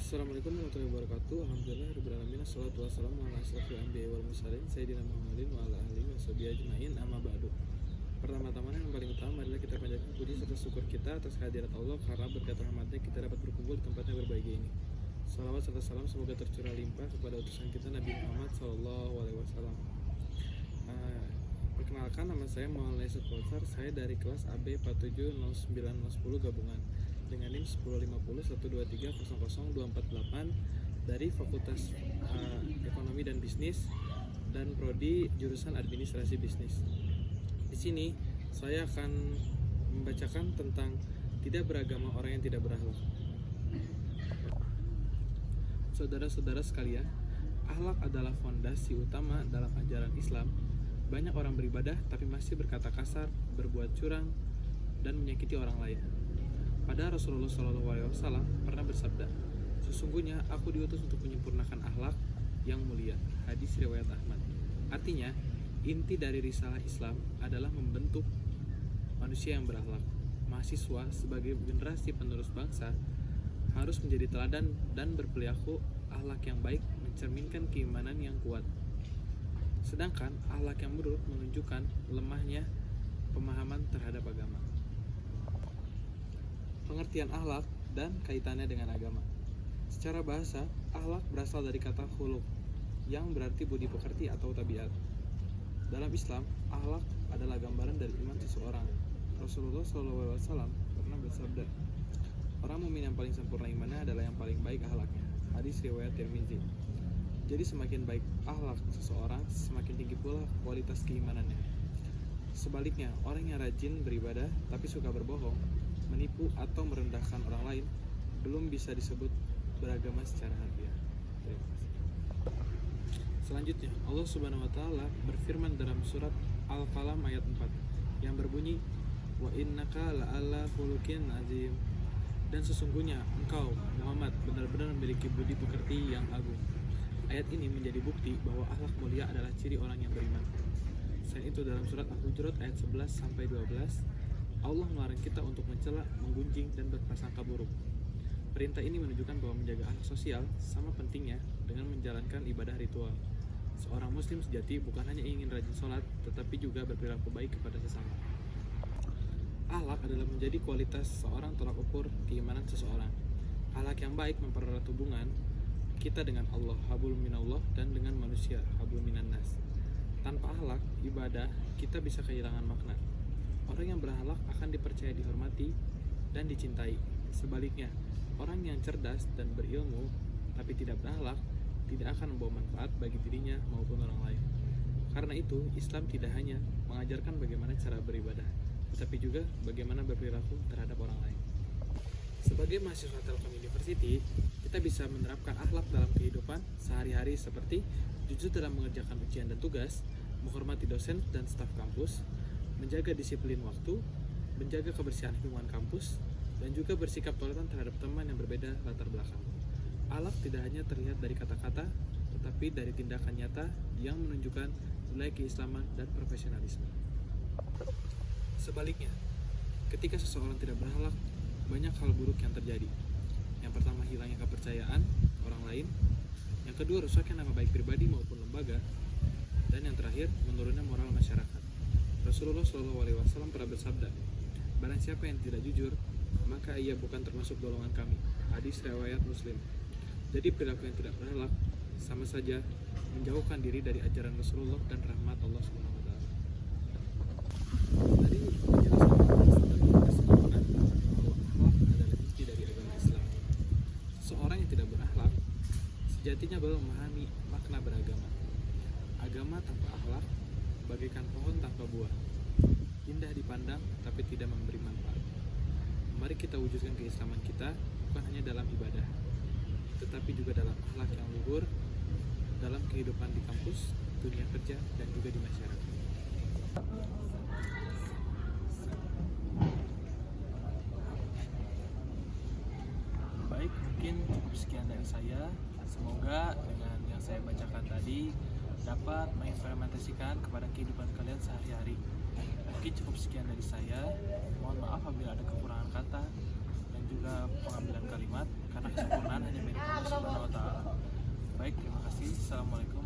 Assalamualaikum warahmatullahi wabarakatuh. Alhamdulillahirabbil Assalatu wassalamu ala asyrofil anbiya'i wal mursalin sayyidina Muhammadin wa ala alihi washabihi ajmain. Amma ba'du. Pertama-tama yang paling utama adalah kita panjatkan puji serta syukur kita atas kehadirat Allah, karena berkat rahmatnya kita dapat berkumpul di tempat yang berbahagia ini. Salawat serta salam semoga tercurah limpah kepada utusan kita Nabi Muhammad SAW. Perkenalkan, nama saya Maulana Yusuf Kautsar. Saya dari kelas AB 470910 gabungan dengan NIM 105012300248 dari Fakultas Ekonomi dan Bisnis dan Prodi jurusan Administrasi Bisnis. Di sini saya akan membacakan tentang tidak beragama orang yang tidak berakhlak. Saudara-saudara sekalian, akhlak adalah fondasi utama dalam ajaran Islam. Banyak orang beribadah tapi masih berkata kasar, berbuat curang, dan menyakiti orang lain. Pada Rasulullah SAW pernah bersabda, "Sesungguhnya aku diutus untuk menyempurnakan akhlak yang mulia." Hadis riwayat Ahmad. Artinya, inti dari risalah Islam adalah membentuk manusia yang berakhlak. Mahasiswa sebagai generasi penerus bangsa harus menjadi teladan dan berperilaku akhlak yang baik, mencerminkan keimanan yang kuat. Sedangkan akhlak yang buruk menunjukkan lemahnya pemahaman terhadap agama. Pengertian akhlak dan kaitannya dengan agama. Secara bahasa, akhlak berasal dari kata khuluq yang berarti budi pekerti atau tabiat. Dalam Islam, akhlak adalah gambaran dari iman seseorang. Rasulullah SAW pernah bersabda, "Orang mukmin yang paling sempurna imannya adalah yang paling baik akhlaknya." Hadis riwayat Tirmizi. Jadi semakin baik akhlak seseorang, semakin tinggi pula kualitas keimanannya. Sebaliknya, orang yang rajin beribadah tapi suka berbohong, menipu atau merendahkan orang lain belum bisa disebut beragama secara harfiah. Terima kasih. Selanjutnya, Allah Subhanahu wa taala berfirman dalam surat Al-Qalam ayat 4 yang berbunyi, "Wa innaka la'ala khuluqin azim." Dan sesungguhnya engkau Muhammad benar-benar memiliki budi pekerti yang agung. Ayat ini menjadi bukti bahwa akhlak mulia adalah ciri orang yang beriman. Selain itu, dalam surat Al-Hujurat ayat 11-12, Allah melarang kita untuk mencela, menggunjing, dan berprasangka buruk. Perintah ini menunjukkan bahwa menjaga akhlak sosial sama pentingnya dengan menjalankan ibadah ritual. Seorang muslim sejati bukan hanya ingin rajin sholat, tetapi juga berperilaku baik kepada sesama. Akhlak adalah menjadi kualitas seorang tolak ukur keimanan seseorang. Akhlak yang baik mempererat hubungan kita dengan Allah, hablum minallah, dan dengan manusia, hablum minannas. Tanpa akhlak, ibadah kita bisa kehilangan makna. Orang yang berakhlak akan dipercaya, dihormati, dan dicintai. Sebaliknya, orang yang cerdas dan berilmu tapi tidak berakhlak tidak akan membawa manfaat bagi dirinya maupun orang lain. Karena itu, Islam tidak hanya mengajarkan bagaimana cara beribadah, tetapi juga bagaimana berperilaku terhadap orang lain. Sebagai mahasiswa Telkom University, kita bisa menerapkan akhlak dalam kehidupan sehari-hari seperti jujur dalam mengerjakan ujian dan tugas, menghormati dosen dan staf kampus, menjaga disiplin waktu, menjaga kebersihan lingkungan kampus, dan juga bersikap toleran terhadap teman yang berbeda latar belakang. Akhlak tidak hanya terlihat dari kata-kata, tetapi dari tindakan nyata yang menunjukkan nilai keislaman dan profesionalisme. Sebaliknya, ketika seseorang tidak berakhlak, banyak hal buruk yang terjadi. Yang pertama, hilangnya kepercayaan orang lain. Yang kedua, rusaknya nama baik pribadi maupun lembaga. Dan yang terakhir, menurunnya moral masyarakat. Rasulullah SAW pernah bersabda, "Barang siapa yang tidak jujur, maka ia bukan termasuk golongan kami." Hadis riwayat Muslim. Jadi perilaku yang tidak berakhlak sama saja menjauhkan diri dari ajaran Rasulullah dan rahmat Allah Subhanahu wa taala. Tadi penjelasan tentang kesimpulan bahwa akhlak adalah inti dari agama Islam. Seorang yang tidak berakhlak sejatinya belum memahami makna beragama. Agama tanpa akhlak bagaikan pohon tanpa buah, indah dipandang tapi tidak memberi manfaat. Mari kita wujudkan keislaman kita bukan hanya dalam ibadah, tetapi juga dalam akhlak yang luhur, dalam kehidupan di kampus, dunia kerja, dan juga di masyarakat. Baik, mungkin cukup sekian dari saya. Semoga dengan yang saya bacakan tadi dapat mengimplementasikan kepada kehidupan kalian sehari-hari. Mungkin cukup sekian dari saya. Mohon maaf apabila ada kekurangan kata dan juga pengambilan kalimat, karena kesempurnaan hanya milik Allah Assalamualaikum.